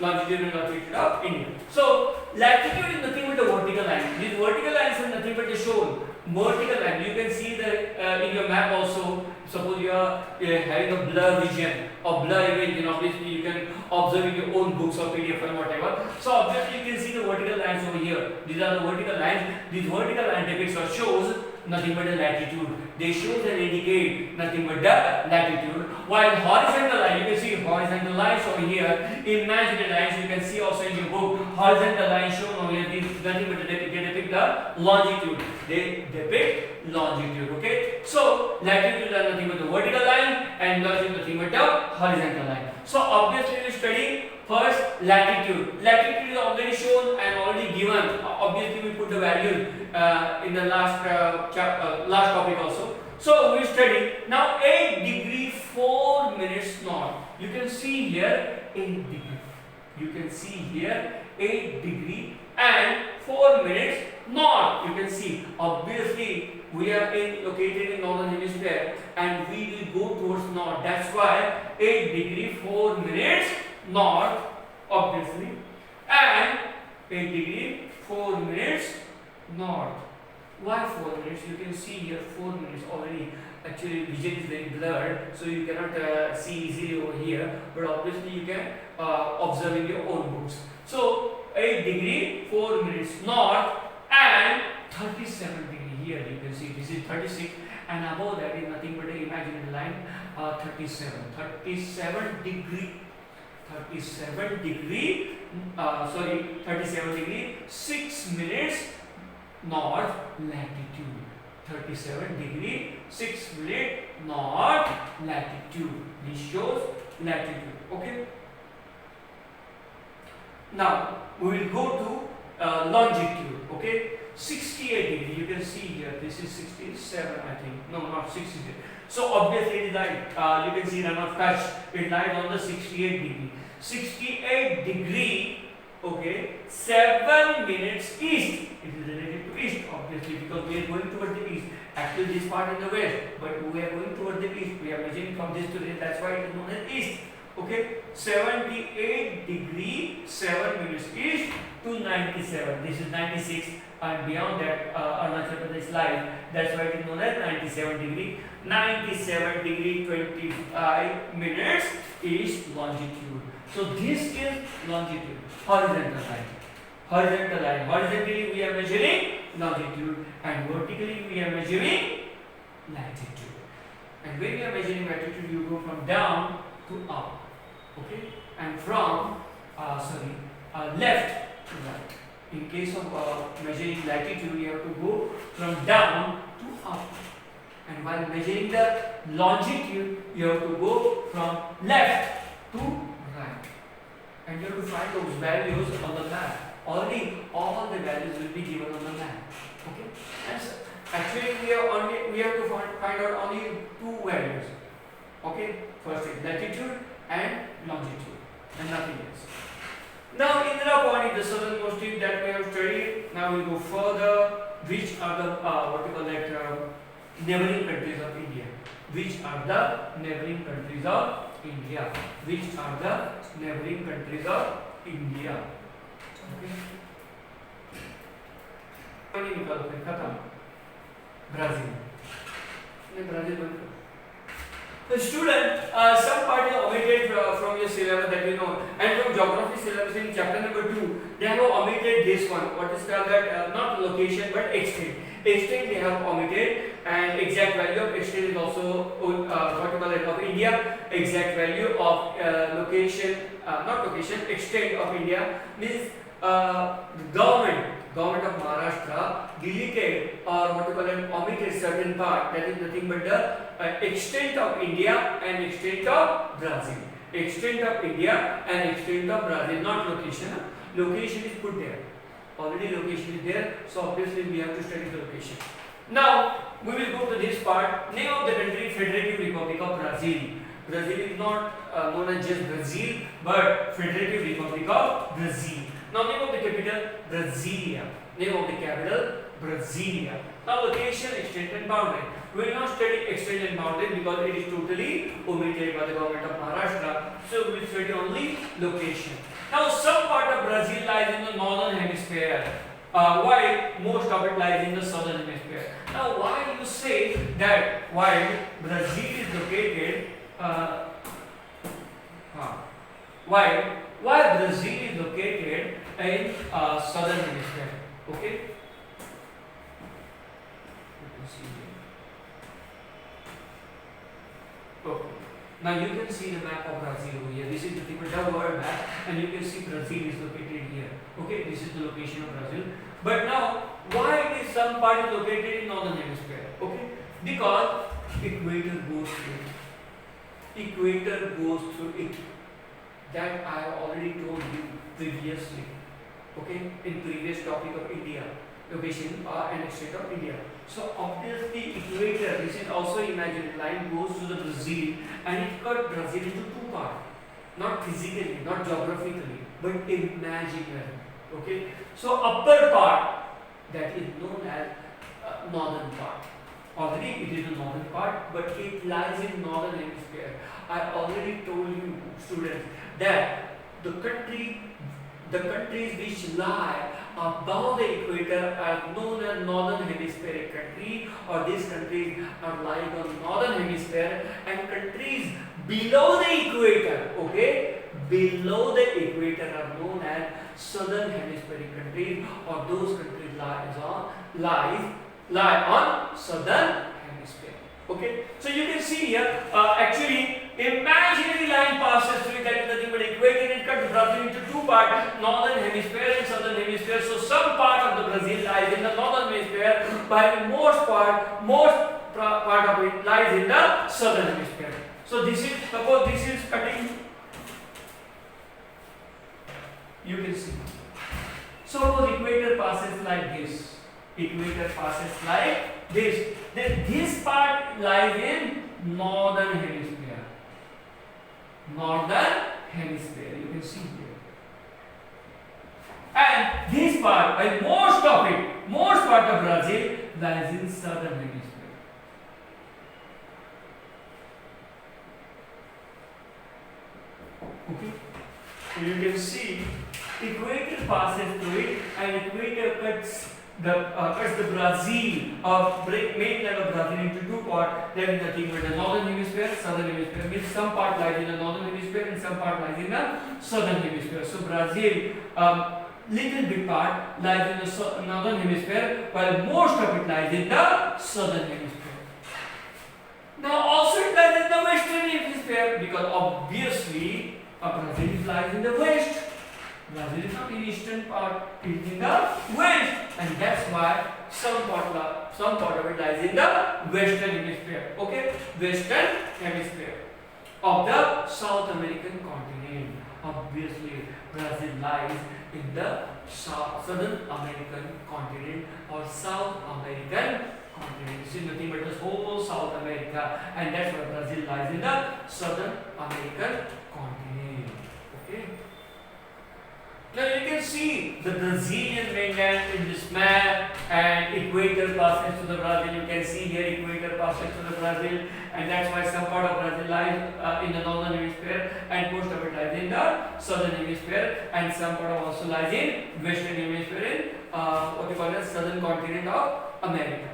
longitude and latitude of India. So latitude is nothing but a vertical line. These vertical lines are nothing but a shown vertical line. You can see the in your map also. Suppose you are having a blur vision or blur image, then obviously you can observe in your own books or PDF or whatever. So obviously you can see the vertical lines over here. These are the vertical lines. These vertical line depicts or shows nothing but the latitude. They show and indicate nothing but the latitude. While horizontal line, you can see horizontal lines over here. Imaginary lines, you can see also in your book. Horizontal lines shown over here. These nothing but they depict the longitude. They depict longitude. Okay. So latitude are nothing but the vertical line, and longitude nothing but the horizontal line. So obviously we study first latitude. Latitude is already shown and already given. Obviously we put the value in the last last topic also. So we study now 8 degree 4 minutes north. You can see here 8 degree. You can see here 8 degree and 4 minutes north. You can see obviously we are located in northern hemisphere and we will go towards north. That's why 8 degree 4 minutes north obviously, and 8 degree 4 minutes north. Why 4 minutes? You can see here 4 minutes already. Actually vision is very blurred, so you cannot see easily over here, but obviously you can observe in your own books. So 8 degree 4 minutes north and 37 degree. Here you can see this is 36, and above that is nothing but an imaginary line. 37 degree 37 degree 6 minutes north latitude. 37 degree 6 minutes north latitude. This shows latitude. Okay. Now we will go to longitude. Okay. 68 degree. You can see here. This is 67. I think. No, not 68. So obviously it is light. You can see none of touch. It lies on the 68 degree. 68 degree. Okay, 7 minutes east. It is related to east, obviously, because we are going towards the east. Actually, this part is the west, but we are going towards the east. We are measuring from this to this. That's why it is known as east. Okay, 78 degree 7 minutes east to 97. This is 96, and beyond that, Arunachal Pradesh lies. That's why it is known as 97 degree. 97 degree 25 minutes is longitude. So this is longitude, horizontal line. Horizontal line. Horizontally we are measuring longitude, and vertically we are measuring latitude. And when you are measuring latitude, you go from down to up. Okay, and from left to right. In case of measuring latitude, you have to go from down to up. And while measuring the longitude, you have to go from left to right. And you have to find those values on the map. Already all the values will be given on the map. Okay? And so, actually we have to find out only two values. Okay? First is latitude and longitude, and nothing else. Now Indira Point is the southernmost tip that we have studied. Now we go further. Which are the neighboring countries of India? Which are the neighboring countries of India? Which are the neighboring countries of India? Okay. Brazil. Brazil. The student, some part is omitted from your syllabus that you know, and from geography syllabus in chapter number 2, they have omitted this one. What is called that? Not location but extent. Extent they have omitted, and exact value of extent is also what you call it of India. Exact value of location, not location, extent of India means the government of Maharashtra deleted or what you call it omitted certain part, that is nothing but the extent of India and extent of Brazil. Extent of India and extent of Brazil, not location. Location is put there. Already location is there, so obviously we have to study the location. Now we will go to this part. Name of the country: Federative Republic of Brazil. Brazil is not known as just Brazil, but Federative Republic of Brazil. Now name of the capital: Brasilia. Name of the capital: Brasilia. Now location, extent and boundary. We will not study extent and boundary because it is totally omitted by the government of Maharashtra. So we will study only location. Now some part of Brazil lies in the northern hemisphere, while most of it lies in the southern hemisphere. Now why you say that while Brazil is located, why Brazil is located in southern hemisphere? Okay. You can see here. Okay. Now you can see the map of Brazil over here. This is the typical world map, and you can see Brazil is located here. Okay, this is the location of Brazil. But now, why it is some part is located in northern hemisphere? Okay, because equator goes through it. Equator goes through it. That I have already told you previously. Okay, in previous topic of India, location and extent of India. So obviously equator, this is also imaginary line, goes to the Brazil and it cut Brazil into two parts. Not physically, not geographically, but imaginary. Okay. So upper part, that is known as northern part. Already it is the northern part, but it lies in northern hemisphere. I already told you, students, that the countries which lie above the equator are known as northern hemispheric country, or these countries are lying on northern hemisphere, and countries below the equator, okay, below the equator are known as southern hemispheric countries, or those countries lie on southern hemisphere. Okay, so you can see here, actually imaginary line passes through it, that is nothing but equator. It cuts Brazil into two parts, northern hemisphere and southern hemisphere. So some part of the Brazil lies in the northern hemisphere, while most part of it lies in the southern hemisphere. So this is, suppose this is cutting, you can see. Suppose equator passes like this. Equator passes like this. Then this part lies in northern hemisphere. Northern hemisphere, you can see here. And this part, and most part of Brazil lies in southern hemisphere. Okay, so you can see equator passes through it, and equator cuts the Brazil of mainland of Brazil into two parts. There is nothing but the northern hemisphere, southern hemisphere. Means some part lies in the northern hemisphere and some part lies in the southern hemisphere. So Brazil, little bit part lies in the northern hemisphere, while most of it lies in the southern hemisphere. Now also it lies in the western hemisphere, because obviously Brazil lies in the west. Brazil is not in eastern part, it is in the west, and that's why some part of it lies in the western hemisphere. Okay, western hemisphere of the South American continent. Obviously, Brazil lies in the Southern American continent or South American continent. This is nothing but the whole South America, and that's why Brazil lies in the Southern American continent. Okay. Now you can see the Brazilian mainland in this map, and equator passes to the Brazil. You can see here equator passes to the Brazil, and that's why some part of Brazil lies in the northern hemisphere, and most of it lies in the southern hemisphere, and some part of also lies in western hemisphere in what you call as southern continent of America.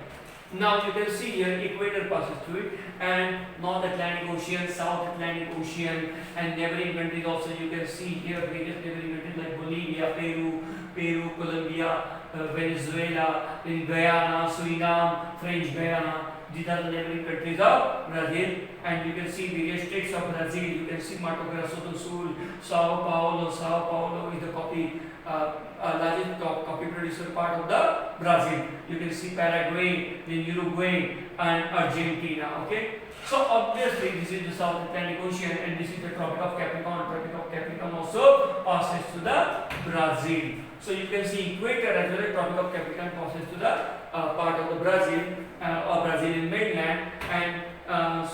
Now you can see here equator passes through it, and North Atlantic Ocean, South Atlantic Ocean, and neighboring countries also. You can see here various neighboring countries like Bolivia, Peru, Colombia, Venezuela, in Guyana, Suriname, French Guyana. These are the neighboring countries of Brazil, and you can see various states of Brazil. You can see Mato Grosso do Sul, Sao Paulo. Sao Paulo is the largest coffee producer part of the Brazil. You can see Paraguay, then Uruguay, and Argentina. Okay, so obviously this is the South Atlantic Ocean, and this is the Tropic of Capricorn. Tropic of Capricorn also passes to the Brazil. So you can see equator as well as Tropic of Capricorn passes to the part of the Brazil or Brazilian mainland, and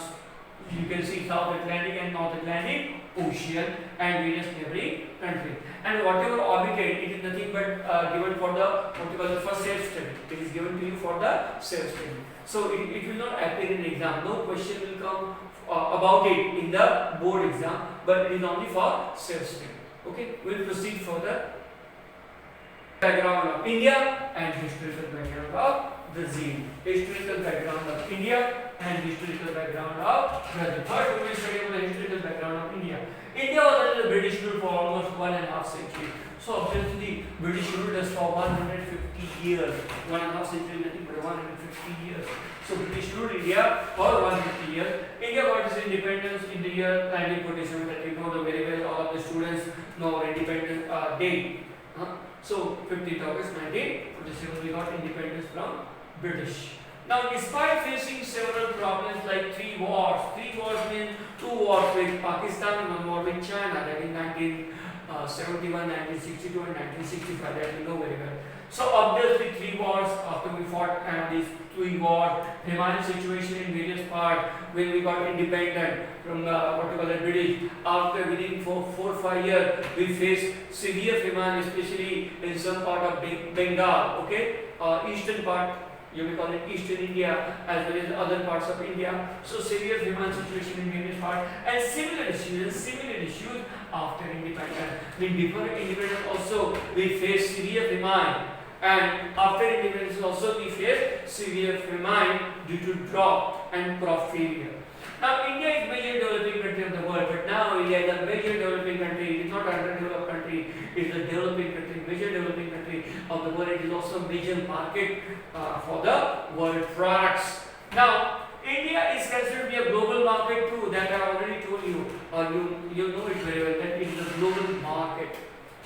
you can see South Atlantic and North Atlantic Ocean and various neighboring countries. And whatever orbited, it is nothing but given for the what you call the first self-study. It is given to you for the self-study. So it will not appear in the exam. No question will come about it in the board exam, but it is only for self-study. Okay, we'll proceed further. Background of India and historical background of Brazil. Historical background of India and historical background of Brazil. First, we will study about the historical background of India. India was under the British rule for almost 1.5 century. So obviously, British ruled us for 150 years. 1.5 century, nothing but 150 years. So British ruled India for 150 years. India got its independence in the year 1947. That you know very well. All of the students know our independence date. So 15th August 1947 we got independence from British. Now despite facing several problems like three wars means two wars with Pakistan and one war with China, that in 1971, 1962 and 1965, that we know very well. So obviously three wars after we fought these three wars, famine situation in various parts when we got independent from what you call the British. After within 4-5 years we faced severe famine, especially in some part of Bengal, okay, eastern part. You may call it Eastern India as well as other parts of India. So severe famine situation in various parts and similar issues after independence. Before independence also we faced severe famine, and after independence also we faced severe famine due to drought and crop failure. Now India is major developing country of the world, but now India is a major developing country. It is not an underdeveloped country. It is a developing country, major developing country of the world. It is also a major market for the world products. Now India is considered to be a global market too. That I already told you, or you know it very well. That it is a global market.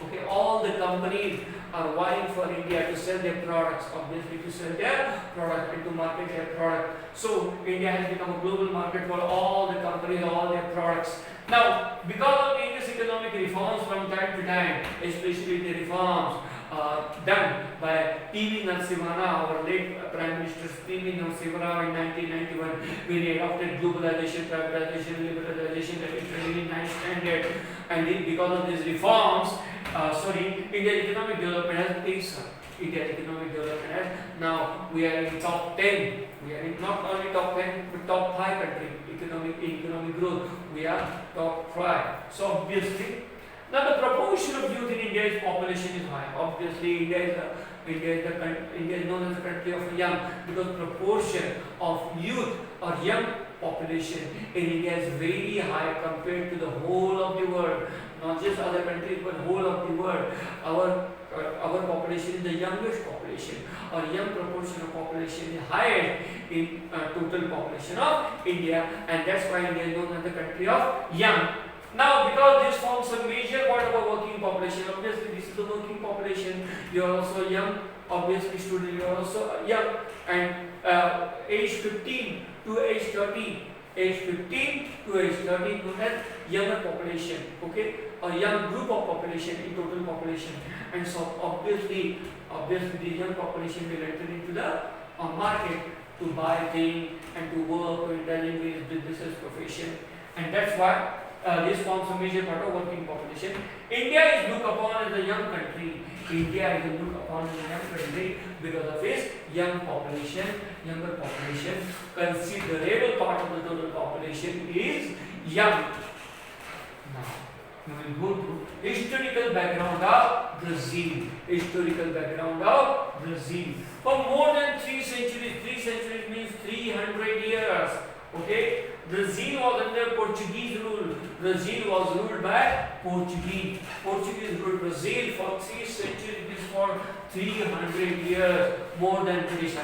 Okay, all the companies are vying for India to sell their products, obviously to sell their product and to market their product. So India has become a global market for all the companies, all their products. Now, because of India's economic reforms from time to time, especially the reforms done by P.V. Narasimha, our late Prime Minister P.V. Narasimha in 1991, when he adopted globalization, privatization, liberalization, that is really nice standard, and because of these reforms, India's economic development has increased. India's economic development has, now we are in top 10. We are in not only top 10 but top 5 country economic growth. We are top 5. So obviously, now the proportion of youth in India's population is high. Obviously, India is known as the country of young because proportion of youth or young population in India is very high compared to the whole of the world. Not just other countries but whole of the world. Our population is the youngest population. Our young proportion of population is higher in total population of India, and that's why India is known as the country of young. Now, because this forms a major part of our working population, obviously this is the working population. You are also young, obviously student. You are also young, and age 15 to age 30. Age 15 to age 30 known as younger population, okay, a young group of population in total population, and so obviously the young population will enter into the market to buy things and to work or indulge in various businesses, profession, and that's why this forms a major part of working population. India is looked upon as a young country. India is looked upon as a young country because of its young population, younger population. Considerable part of the total population is young. Now, we will go to historical background of Brazil. Historical background of Brazil. For more than 3 centuries, 3 centuries means 300 years. Okay, Brazil was under Portuguese rule. Brazil was ruled by Portuguese. Portuguese ruled Brazil for 3 centuries, means for 300 years, more than British.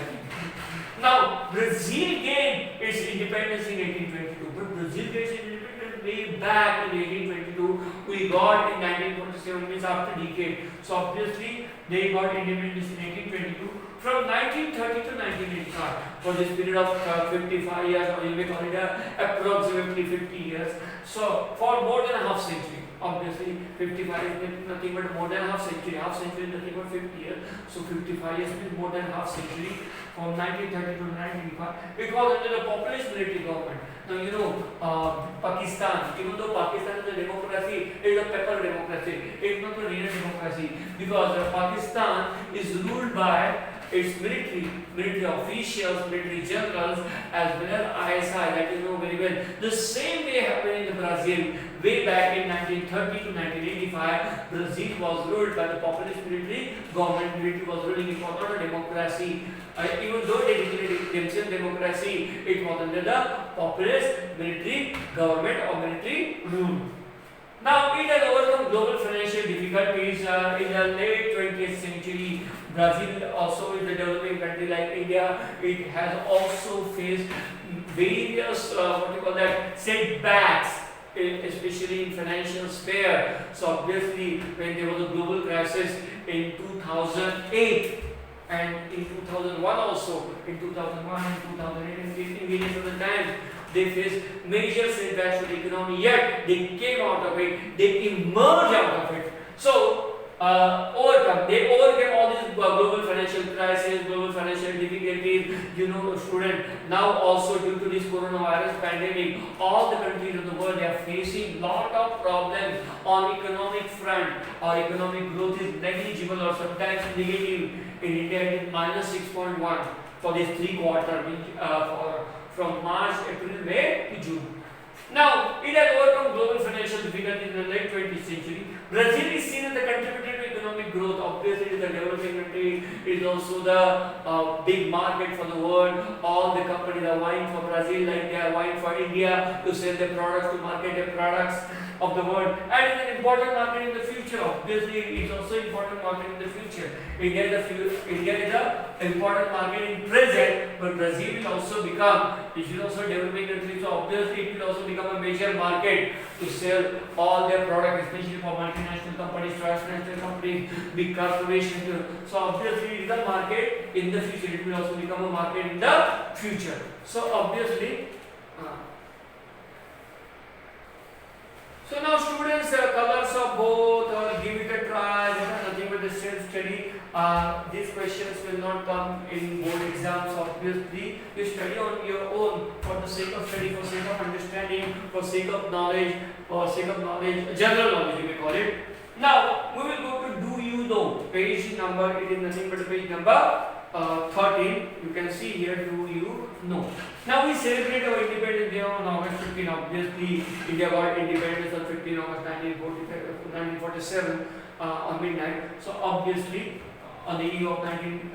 Now, Brazil gained its independence in 1822, but Brazil gained its independence way back in 1822. We got in 1947, means after decade. So obviously, they got independence in 1822. From 1930 to 1985, for this period of 55 years, or you may call it approximately 50 years. So, for more than a half century, obviously 55 is nothing but more than a half century. Half century is nothing but 50 years. So, 55 years means more than a half century. From 1930 to 1985, it was under the populist military government. Now you know Pakistan, even though Pakistan is a democracy, it is a paper democracy. It is not a real democracy because Pakistan is ruled by its military officials, military generals, as well as ISI, that you know very well. The same way happened in Brazil. Way back in 1930 to 1985, Brazil was ruled by the populist military government. Military was ruling. It was not a democracy. Even though they declared themselves democracy, it was under the populist military government or military rule. Now, it has overcome global financial difficulties in the late 20th century. Brazil also is a developing country like India. It has also faced various setbacks, especially in financial sphere. So obviously, when there was a global crisis in 2008 and in 2001 also, in 2001 and 2008 and in various other times, they faced major setbacks to the economy, yet they came out of it, they emerged out of it. So, they overcame all these global financial crisis, global financial difficulties. You know, student, now also due to this coronavirus pandemic, all the countries of the world, they are facing lot of problems on economic front. Our economic growth is negligible or sometimes negative. In India, it is minus 6.1 for this 3 quarters, from March, April, May to June. Now, it has overcome global financial difficulties in the late 20th century. Brazil is seen as the contributor to economic growth. Obviously, it is a developing country. It is also the big market for the world. All the companies are vying for Brazil like they are vying for India to sell their products, to market their products of the world. And it is an important market in the future. Obviously, it is also an important market in the future. India is an important market in present, but Brazil will also become, it is also a developing country, so obviously it will also become a major market to sell all their products, especially for multinational companies, transnational companies, big corporations. So obviously it is a market in the future, it will also become a market in the future. So obviously, so now students, colors of both, give it a try, nothing but a self-study. These questions will not come in board exams. Obviously, you study on your own for the sake of study, for sake of understanding, for sake of knowledge, general knowledge you may call it. Now, we will go to Do You Know? Page number, it is nothing but page number 13. You can see here, Do You Know? Now we celebrate our Independence Day on August 15. Obviously, India got independence on 15 August 1947 on midnight. So obviously, on the eve of 14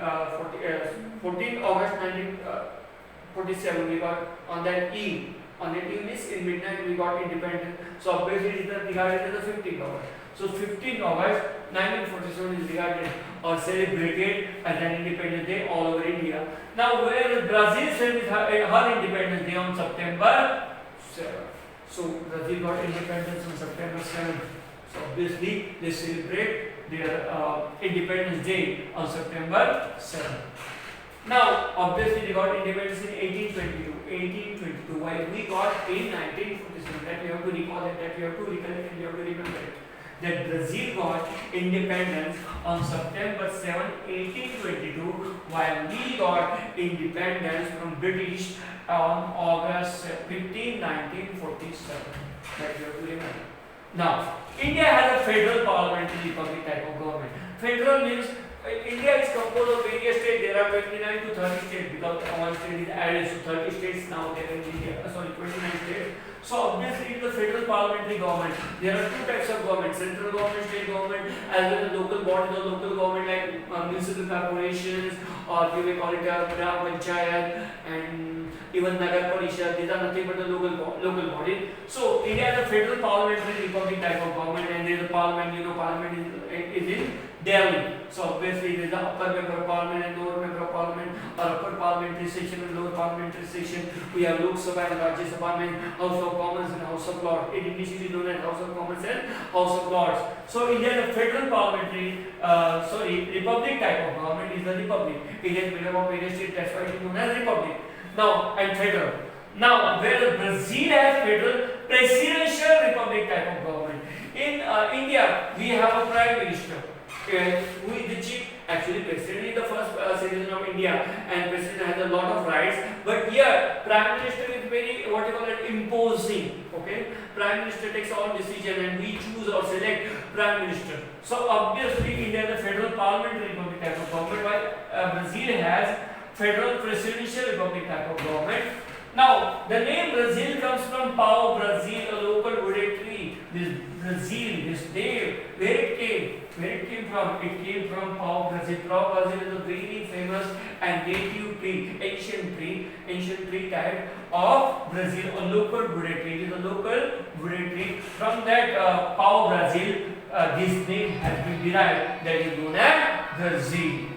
August 1947, we got on that eve. On that eve in midnight, we got independence. So obviously, it is regarded as the 15th August. So 15 August 1947 is regarded or celebrated as an Independence Day all over India. Now, where Brazil celebrates her Independence Day on September 7. So Brazil got independence on September 7. So obviously, they celebrate their Independence Day on September 7. Now, obviously, they got independence in 1822, while we got in 1947. That we have to recall it, that we have to recollect, and we have to remember it. That Brazil got independence on September 7, 1822, while we got independence from British on August 15, 1947. That you have to remember. Now, India has a federal parliamentary republic type of government. Federal means India is composed of various states. There are 29 to 30 states because one state is added, so 30 states now there in India. 29 states. So obviously it is a federal parliamentary government. There are two types of government: central government, state government, as well as local bodies or local government like municipal corporations, or you may call it a gram panchayat and even nagar parishad. These are nothing but the local body. So India has a federal parliamentary republic type of government, and there is a parliament. You know, parliament is in Delhi. So obviously there is an upper member of parliament and lower member of parliament, or upper parliamentary session and lower parliamentary session. We have Lok Sabha and Rajya Sabha, and House of Commons and House of Lords. In English it is known as House of Commons and House of Lords. So India is a federal parliamentary, republic type of government is the republic. India is made up of various states, that's why it is known as republic. Now, and federal. Now, where Brazil has federal presidential republic type of government. In India, we have a prime minister. Who is the chief? Actually, president is the first citizen of India, and president has a lot of rights. But here, prime minister is very imposing. Okay, prime minister takes all decision, and we choose or select prime minister. So obviously, India is a federal parliamentary republic republic type of government, while Brazil has federal presidential republic type of government. Now, the name Brazil comes from Pau Brazil, a local wooded tree. This Brazil, this name, where it came from? It came from Pau Brazil. Pau Brazil is a very famous and native tree, ancient tree type of Brazil, a local wooded tree. It is a local wooded tree. From that Pau Brazil, this name has been derived, that is known as Brazil.